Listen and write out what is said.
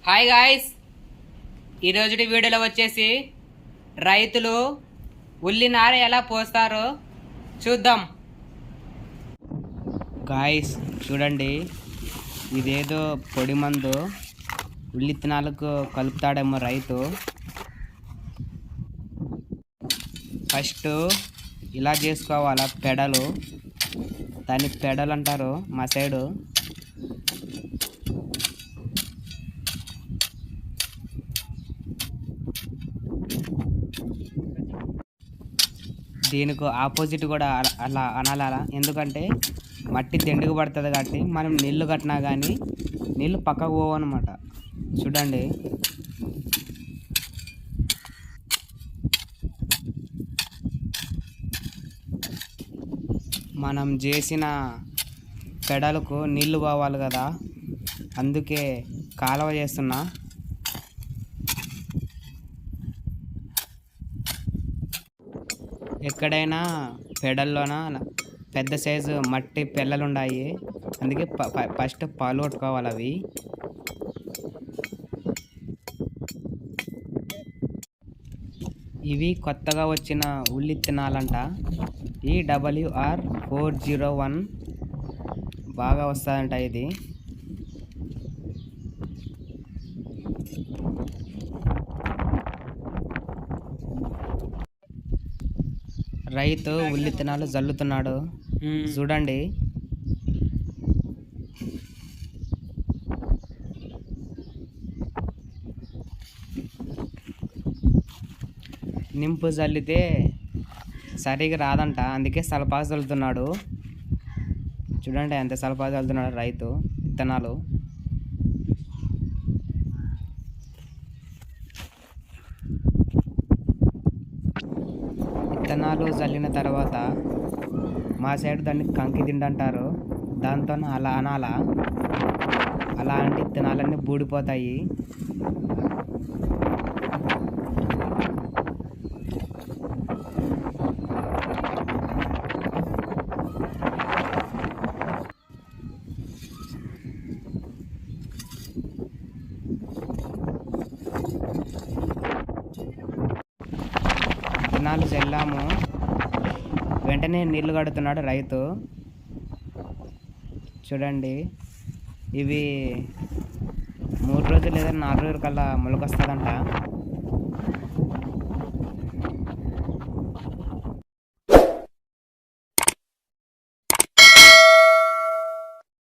Hi guys, ఈరోజు వీడియోలో వచ్చేసి రైతులు ఉల్లి నార ఎలా పోస్తారో చూద్దాం. గాయ్స్ చూడండి, ఇదేదో పొడి మందు ఉల్లి విత్తనాలకు కలుపుతాడేమో రైతు. ఫస్ట్ ఇలా చేసుకోవాలా పెడలు, దాన్ని పెడలు అంటారు మా సైడు. దీనికి ఆపోజిట్ కూడా అలా అనాలా, ఎందుకంటే మట్టి తెండుకు పడుతుంది కాబట్టి మనం నీళ్ళు కట్టినా కానీ నీళ్ళు పక్కకు పోవన్నమాట. చూడండి, మనం చేసిన పెడలకు నీళ్ళు పోవాలి కదా, అందుకే కాలువ చేస్తున్నా. ఎక్కడైనా పెడల్లోన పెద్ద సైజు మట్టి పిల్లలు ఉన్నాయి, అందుకే ఫస్ట్ పాలు కొట్టుకోవాలి. అవి ఇవి కొత్తగా వచ్చిన ఉల్లి విత్తనాలంట. ఈ WR401 బాగా వస్తుందంట ఇది. రైతు ఉల్లి విత్తనాలు జల్లుతున్నాడు, చూడండి. నింపు జల్లితే సరిగా రాదంట, అందుకే సలపాగా చల్లుతున్నాడు. చూడండి ఎంత సలపాగా చల్లుతున్నాడు రైతు విత్తనాలు. విత్తనాలు చల్లిన తర్వాత మా సైడ్ దాన్ని కంకి దిండు అంటారు, దాంతో అలా అనాలా. అలాంటి విత్తనాలన్నీ బూడిపోతాయి. విత్తనాలు చల్లాము, వెంటనే నీళ్లు కడుతున్నాడు రైతు. చూడండి, ఇవి 3 రోజులు లేదా 4 రోజుల కల్లా మొలకొస్తుందంట.